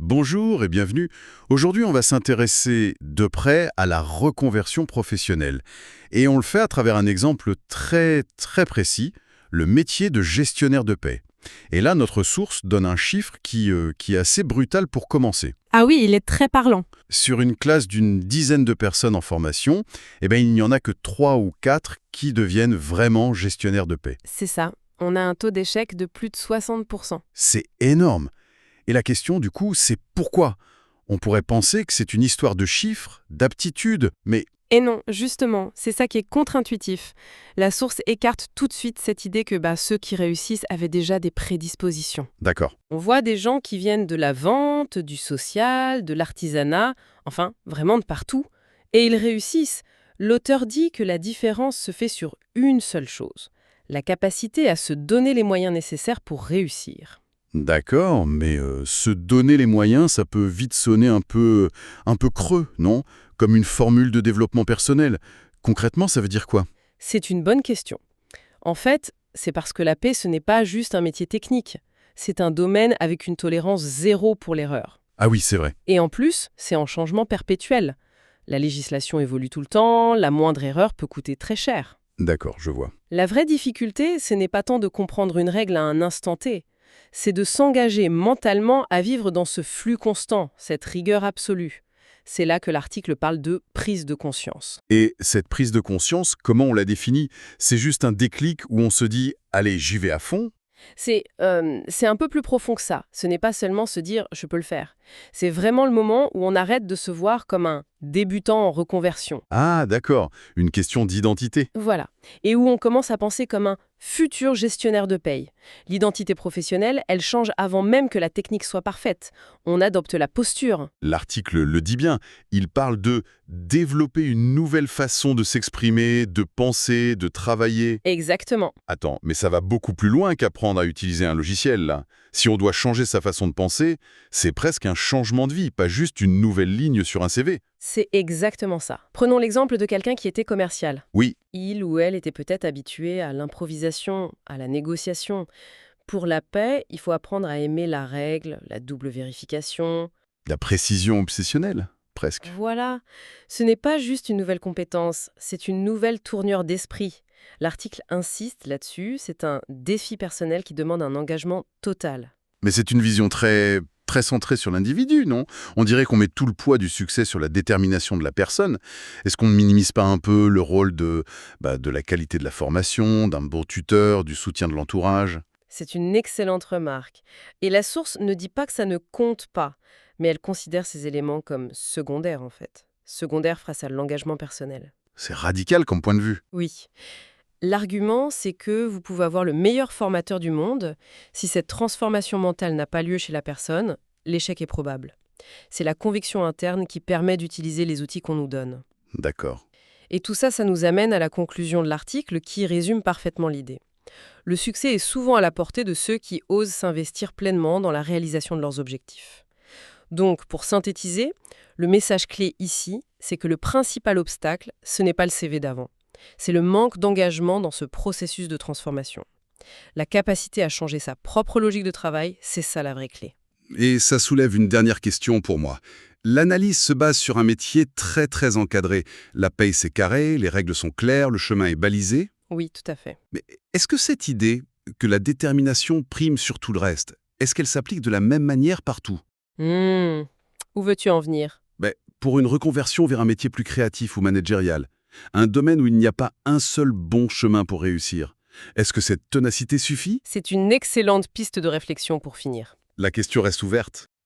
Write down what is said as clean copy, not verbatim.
Bonjour et bienvenue. Aujourd'hui, on va s'intéresser de près à la reconversion professionnelle. Et on le fait à travers un exemple très précis, le métier de gestionnaire de paie. Et là, notre source donne un chiffre qui est assez brutal pour commencer. Ah oui, il est très parlant. Sur une classe d'une dizaine de personnes en formation, il n'y en a que 3 ou 4 qui deviennent vraiment gestionnaires de paie. C'est ça. On a un taux d'échec de plus de 60%. C'est énorme. Et la question, du coup, c'est pourquoi? On pourrait penser que c'est une histoire de chiffres, d'aptitude, mais Et non, justement, c'est ça qui est contre-intuitif. La source écarte tout de suite cette idée que ceux qui réussissent avaient déjà des prédispositions. d'accord. On voit des gens qui viennent de la vente, du social, de l'artisanat, enfin, vraiment de partout. Et ils réussissent. L'auteur dit que la différence se fait sur une seule chose, la capacité à se donner les moyens nécessaires pour réussir. D'accord, mais se donner les moyens, ça peut vite sonner un peu creux, non? Comme une formule de développement personnel. Concrètement, ça veut dire quoi? C'est une bonne question. En fait, c'est parce que la paix, ce n'est pas juste un métier technique. C'est un domaine avec une tolérance zéro pour l'erreur. Ah oui, c'est vrai. Et en plus, c'est en changement perpétuel. La législation évolue tout le temps, la moindre erreur peut coûter très cher. D'accord, je vois. La vraie difficulté, ce n'est pas tant de comprendre une règle à un instant T, c'est de s'engager mentalement à vivre dans ce flux constant, cette rigueur absolue. C'est là que l'article parle de prise de conscience. Et cette prise de conscience, comment on la définit? C'est juste un déclic où on se dit « allez, j'y vais à fond » C'est un peu plus profond que ça. Ce n'est pas seulement se dire « je peux le faire ». C'est vraiment le moment où on arrête de se voir comme un débutant en reconversion. Ah, d'accord, une question d'identité. Voilà. Et où on commence à penser comme un futur gestionnaire de paye. L'identité professionnelle, elle change avant même que la technique soit parfaite. On adopte la posture. L'article le dit bien, il parle de développer une nouvelle façon de s'exprimer, de penser, de travailler. Exactement. Attends, mais ça va beaucoup plus loin qu'apprendre à utiliser un logiciel, là. Si on doit changer sa façon de penser, c'est presque un changement de vie, pas juste une nouvelle ligne sur un CV. C'est exactement ça. Prenons l'exemple de quelqu'un qui était commercial. Oui, Il ou elle était peut-être habitué à l'improvisation, à la négociation. Pour la paix, il faut apprendre à aimer la règle, la double vérification. la précision obsessionnelle, presque. Voilà. Ce n'est pas juste une nouvelle compétence, c'est une nouvelle tournure d'esprit. L'article insiste là-dessus, c'est un défi personnel qui demande un engagement total. Mais c'est une vision très centrée sur l'individu, non? On dirait qu'on met tout le poids du succès sur la détermination de la personne. Est-ce qu'on ne minimise pas un peu le rôle de la qualité de la formation, d'un bon tuteur, du soutien de l'entourage? C'est une excellente remarque. Et la source ne dit pas que ça ne compte pas, mais elle considère ces éléments comme secondaires en fait. Secondaires face à l'engagement personnel. C'est radical comme point de vue. Oui. L'argument, c'est que vous pouvez avoir le meilleur formateur du monde. Si cette transformation mentale n'a pas lieu chez la personne, l'échec est probable. C'est la conviction interne qui permet d'utiliser les outils qu'on nous donne. D'accord. Et tout ça, ça nous amène à la conclusion de l'article qui résume parfaitement l'idée. Le succès est souvent à la portée de ceux qui osent s'investir pleinement dans la réalisation de leurs objectifs. Donc, pour synthétiser, le message clé ici, c'est que le principal obstacle, ce n'est pas le CV d'avant. C'est le manque d'engagement dans ce processus de transformation. La capacité à changer sa propre logique de travail, c'est ça la vraie clé. Et ça soulève une dernière question pour moi. L'analyse se base sur un métier très encadré. La paye c'est carré, les règles sont claires, le chemin est balisé. Oui, tout à fait. Mais est-ce que cette idée que la détermination prime sur tout le reste, est-ce qu'elle s'applique de la même manière partout? Où veux-tu en venir? Pour une reconversion vers un métier plus créatif ou managérial, un domaine où il n'y a pas un seul bon chemin pour réussir, est-ce que cette ténacité suffit? C'est une excellente piste de réflexion pour finir. La question reste ouverte.